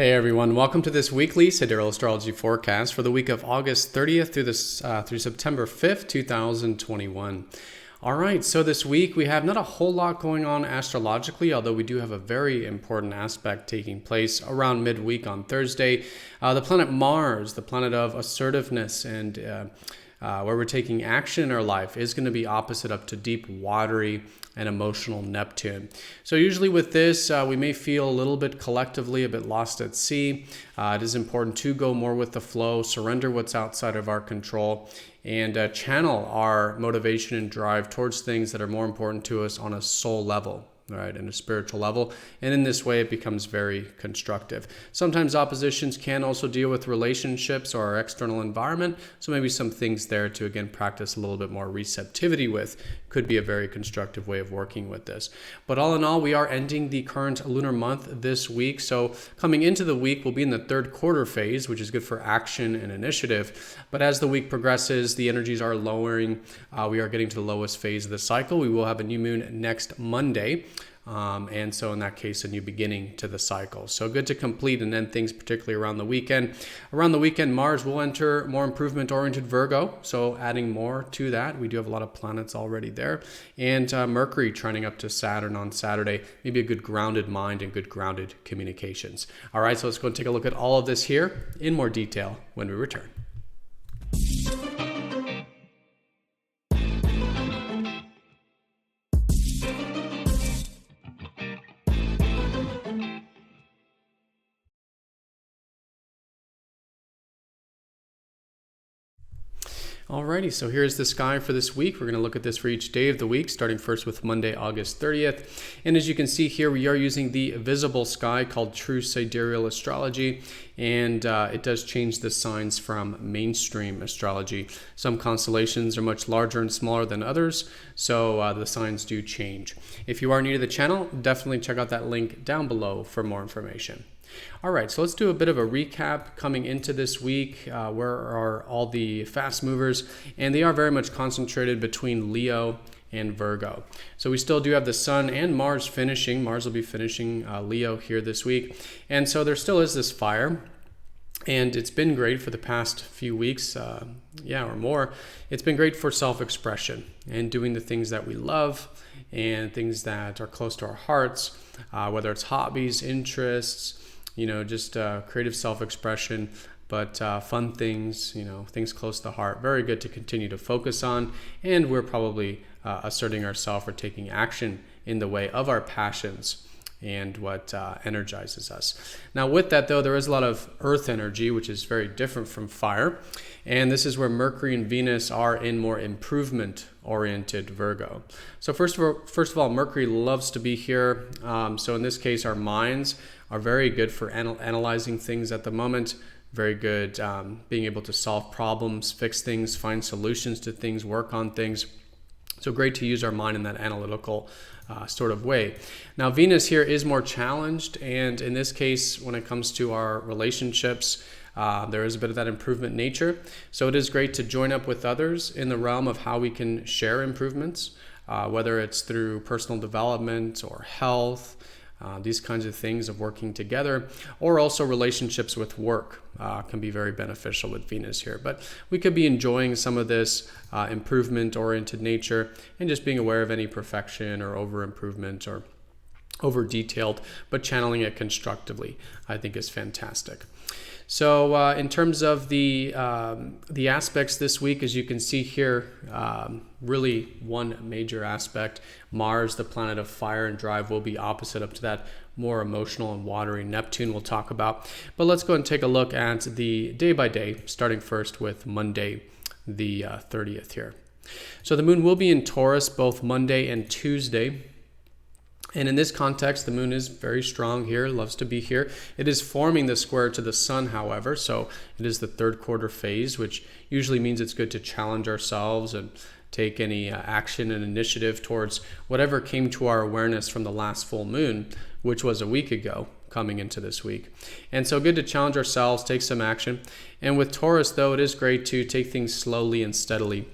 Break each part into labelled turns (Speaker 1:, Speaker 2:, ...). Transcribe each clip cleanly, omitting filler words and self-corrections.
Speaker 1: Hey everyone, welcome to this weekly Sidereal Astrology forecast for the week of August 30th through September 5th, 2021. All right, so this week we have not a whole lot going on astrologically, although we do have a very important aspect taking place around midweek on Thursday. The planet Mars, the planet of assertiveness and where we're taking action in our life, is going to be opposite up to deep, watery, and emotional Neptune. So usually with this, we may feel a little bit collectively a bit lost at sea. It is important to go more with the flow, surrender what's outside of our control, and channel our motivation and drive towards things that are more important to us on a soul level. Right, and a spiritual level, and in this way it becomes very constructive. Sometimes oppositions can also deal with relationships or our external environment, so maybe some things there to again practice a little bit more receptivity with could be a very constructive way of working with this. But all in all, we are ending the current lunar month this week, so coming into the week we'll be in the third quarter phase, which is good for action and initiative. But as the week progresses, the energies are lowering. We are getting to the lowest phase of the cycle. We will have a new moon next Monday. And so in that case, a new beginning to the cycle. So good to complete and end things, particularly around the weekend. Around the weekend, Mars will enter more improvement-oriented Virgo. So adding more to that, we do have a lot of planets already there. And Mercury trending up to Saturn on Saturday. Maybe a good grounded mind and good grounded communications. All right, so let's go and take a look at all of this here in more detail when we return. Alrighty, so here's the sky for this week. We're going to look at this for each day of the week, starting first with Monday, August 30th. And as you can see here, we are using the visible sky called True Sidereal Astrology, and it does change the signs from mainstream astrology. Some constellations are much larger and smaller than others, so the signs do change. If you are new to the channel, definitely check out that link down below for more information. All right, so let's do a bit of a recap coming into this week. Where are all the fast movers? And they are very much concentrated between Leo and Virgo. So we still do have the Sun and Mars finishing. Mars will be finishing Leo here this week. And so there still is this fire. And it's been great for the past few weeks, or more. It's been great for self-expression and doing the things that we love and things that are close to our hearts, whether it's hobbies, interests, just creative self-expression, but fun things, things close to the heart. Very good to continue to focus on, and we're probably asserting ourselves or taking action in the way of our passions and what energizes us. Now with that though, there is a lot of earth energy, which is very different from fire. And this is where Mercury and Venus are in more improvement-oriented Virgo. So first of all, Mercury loves to be here. So in this case, our minds are very good for analyzing things at the moment. Very good being able to solve problems, fix things, find solutions to things, work on things. So great to use our mind in that analytical sort of way. Now Venus here is more challenged, and in this case, when it comes to our relationships, there is a bit of that improvement nature. So it is great to join up with others in the realm of how we can share improvements, whether it's through personal development or health, these kinds of things of working together, or also relationships with work can be very beneficial with Venus here. But we could be enjoying some of this improvement-oriented nature and just being aware of any perfection or over-improvement or over-detailed, but channeling it constructively, I think is fantastic. So in terms of the aspects this week, as you can see here, really one major aspect, Mars, the planet of fire and drive, will be opposite up to that more emotional and watery Neptune we'll talk about. But let's go and take a look at the day by day, starting first with Monday, the 30th here. So the moon will be in Taurus both Monday and Tuesday. And in this context, the moon is very strong here, loves to be here. It is forming the square to the sun, however, so it is the third quarter phase, which usually means it's good to challenge ourselves and take any action and initiative towards whatever came to our awareness from the last full moon, which was a week ago, coming into this week. And so good to challenge ourselves, take some action. And with Taurus, though, it is great to take things slowly and steadily.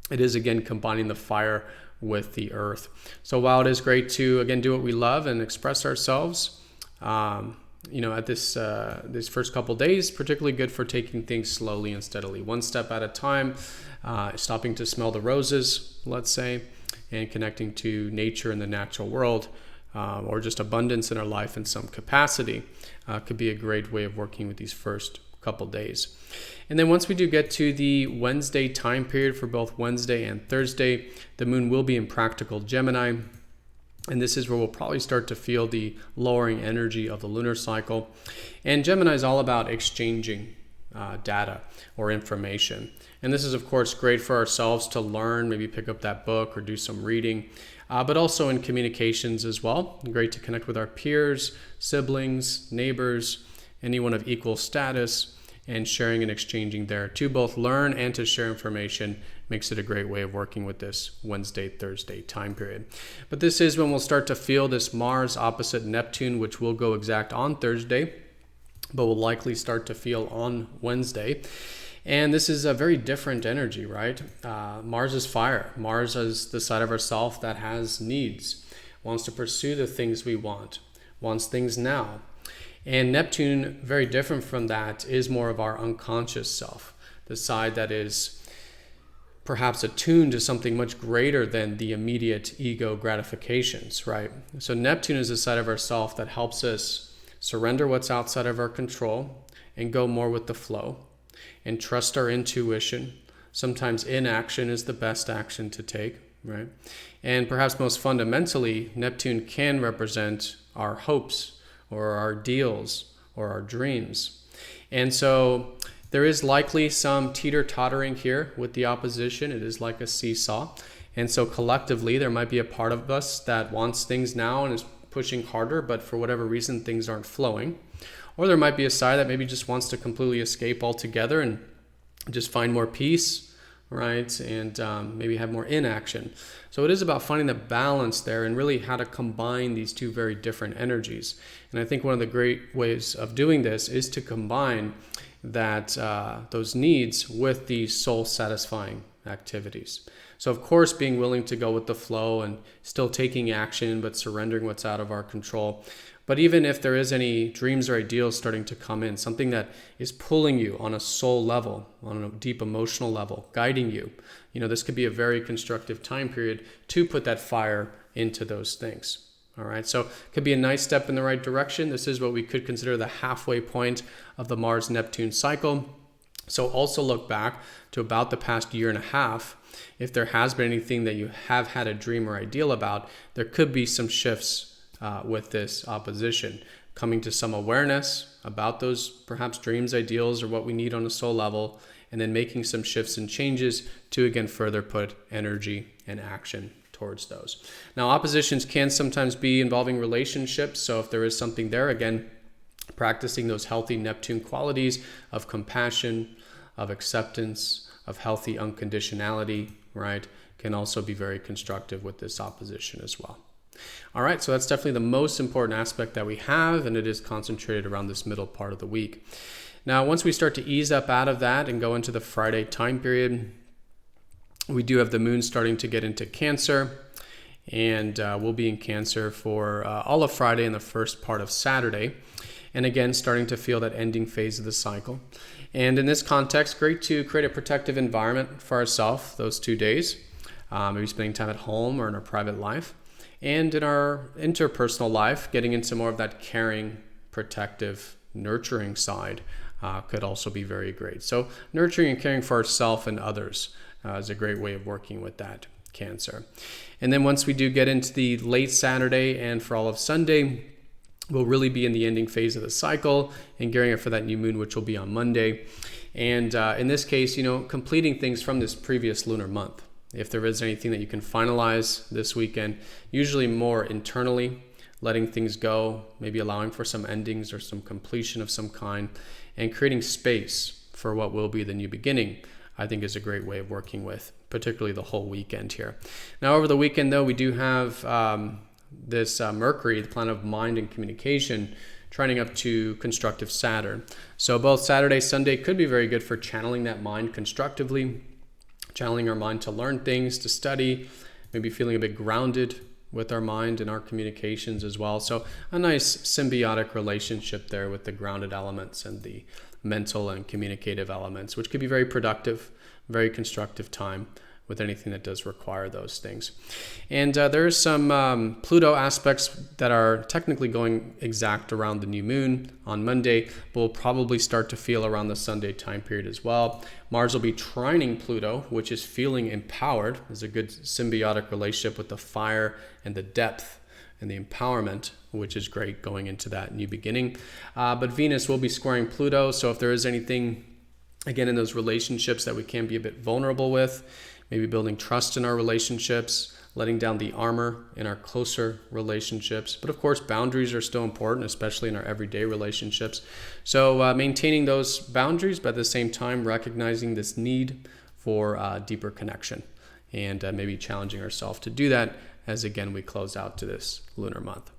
Speaker 1: It is, again, combining the fire with the earth. So while it is great to, again, do what we love and express ourselves, at this first couple days, particularly good for taking things slowly and steadily, one step at a time, stopping to smell the roses, let's say, and connecting to nature and the natural world, or just abundance in our life in some capacity, could be a great way of working with these first couple days. And then once we do get to the Wednesday time period, for both Wednesday and Thursday, the moon will be in practical Gemini. And this is where we'll probably start to feel the lowering energy of the lunar cycle. And Gemini is all about exchanging data or information. And this is, of course, great for ourselves to learn, maybe pick up that book or do some reading, but also in communications as well. Great to connect with our peers, siblings, neighbors, anyone of equal status, and sharing and exchanging there to both learn and to share information makes it a great way of working with this Wednesday, Thursday time period. But this is when we'll start to feel this Mars opposite Neptune, which will go exact on Thursday, but will likely start to feel on Wednesday. And this is a very different energy, right? Mars is fire. Mars is the side of ourself that has needs, wants to pursue the things we want, wants things now. And Neptune, very different from that, is more of our unconscious self, the side that is perhaps attuned to something much greater than the immediate ego gratifications, right? So Neptune is the side of ourself that helps us surrender what's outside of our control and go more with the flow and trust our intuition. Sometimes inaction is the best action to take, right? And perhaps most fundamentally, Neptune can represent our hopes, or our ideals, or our dreams. And so there is likely some teeter-tottering here with the opposition. It is like a seesaw. And so collectively, there might be a part of us that wants things now and is pushing harder, but for whatever reason, things aren't flowing. Or there might be a side that maybe just wants to completely escape altogether and just find more peace, right? And maybe have more inaction. So it is about finding the balance there and really how to combine these two very different energies. And I think one of the great ways of doing this is to combine that those needs with these soul-satisfying activities. So of course, being willing to go with the flow and still taking action, but surrendering what's out of our control. But even if there is any dreams or ideals starting to come in, something that is pulling you on a soul level, on a deep emotional level, guiding you, this could be a very constructive time period to put that fire into those things. All right, so it could be a nice step in the right direction. This is what we could consider the halfway point of the Mars-Neptune cycle. So also look back to about the past year and a half. If there has been anything that you have had a dream or ideal about, there could be some shifts with this opposition, coming to some awareness about those perhaps dreams, ideals, or what we need on a soul level, and then making some shifts and changes to again further put energy and action towards those. Now, oppositions can sometimes be involving relationships, so if there is something there, again, practicing those healthy Neptune qualities of compassion, of acceptance, of healthy unconditionality, right, can also be very constructive with this opposition as well. All right, so that's definitely the most important aspect that we have, and it is concentrated around this middle part of the week. Now, once we start to ease up out of that and go into the Friday time period, we do have the moon starting to get into Cancer, and we'll be in Cancer for all of Friday and the first part of Saturday. And again, starting to feel that ending phase of the cycle. And in this context, great to create a protective environment for ourselves those 2 days, maybe spending time at home or in our private life. And in our interpersonal life, getting into more of that caring, protective, nurturing side could also be very great. So nurturing and caring for ourselves and others is a great way of working with that Cancer. And then once we do get into the late Saturday and for all of Sunday, we'll really be in the ending phase of the cycle and gearing up for that new moon, which will be on Monday. And in this case, completing things from this previous lunar month. If there is anything that you can finalize this weekend, usually more internally, letting things go, maybe allowing for some endings or some completion of some kind, and creating space for what will be the new beginning, I think is a great way of working with, particularly the whole weekend here. Now, over the weekend, though, we do have this Mercury, the planet of mind and communication, trining up to constructive Saturn. So both Saturday, Sunday could be very good for channeling that mind constructively, channeling our mind to learn things, to study, maybe feeling a bit grounded with our mind and our communications as well. So a nice symbiotic relationship there with the grounded elements and the mental and communicative elements, which could be very productive, very constructive time with anything that does require those things. And there's some Pluto aspects that are technically going exact around the new moon on Monday, but will probably start to feel around the Sunday time period as well. Mars will be trining Pluto, which is feeling empowered. There's a good symbiotic relationship with the fire and the depth and the empowerment, which is great going into that new beginning. But Venus will be squaring Pluto, so if there is anything, again, in those relationships that we can be a bit vulnerable with, maybe building trust in our relationships, letting down the armor in our closer relationships. But of course, boundaries are still important, especially in our everyday relationships. So maintaining those boundaries, but at the same time, recognizing this need for deeper connection and maybe challenging ourselves to do that as, again, we close out to this lunar month.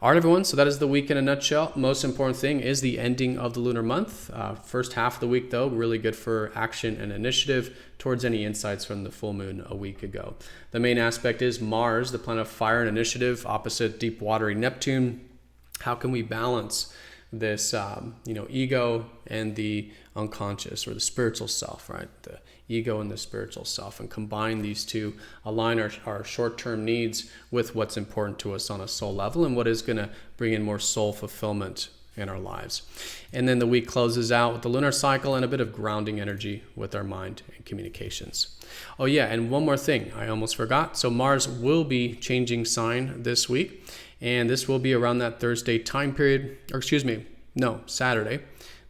Speaker 1: All right, everyone, so that is the week in a nutshell. Most important thing is the ending of the lunar month. First half of the week, though, really good for action and initiative towards any insights from the full moon a week ago. The main aspect is Mars, the planet of fire and initiative, opposite deep watery Neptune. How can we balance this ego and the unconscious, or the spiritual self, right? The ego and the spiritual self, and combine these two, align our short-term needs with what's important to us on a soul level and what is going to bring in more soul fulfillment in our lives. And then the week closes out with the lunar cycle and a bit of grounding energy with our mind and communications. Oh yeah, and one more thing I almost forgot. So Mars will be changing sign this week, and this will be around that Thursday time period, Saturday.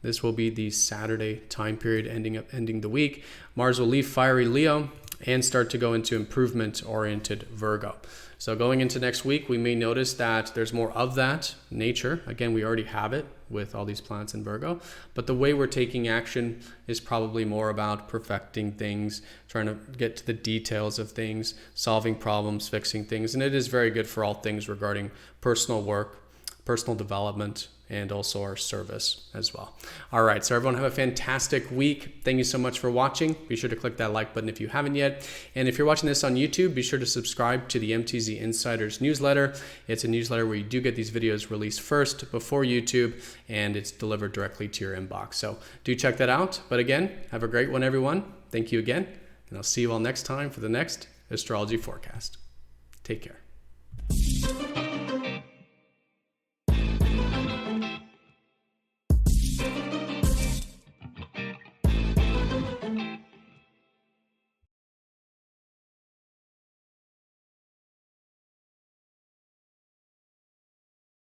Speaker 1: This will be the Saturday time period ending the week. Mars will leave fiery Leo and start to go into improvement-oriented Virgo. So going into next week, we may notice that there's more of that nature. Again, we already have it with all these planets in Virgo, but the way we're taking action is probably more about perfecting things, trying to get to the details of things, solving problems, fixing things. And it is very good for all things regarding personal work, personal development, and also our service as well. All right, so everyone have a fantastic week. Thank you so much for watching. Be sure to click that like button if you haven't yet. And if you're watching this on YouTube, be sure to subscribe to the MTZ Insiders newsletter. It's a newsletter where you do get these videos released first before YouTube, and it's delivered directly to your inbox. So do check that out. But again, have a great one, everyone. Thank you again, and I'll see you all next time for the next astrology forecast. Take care.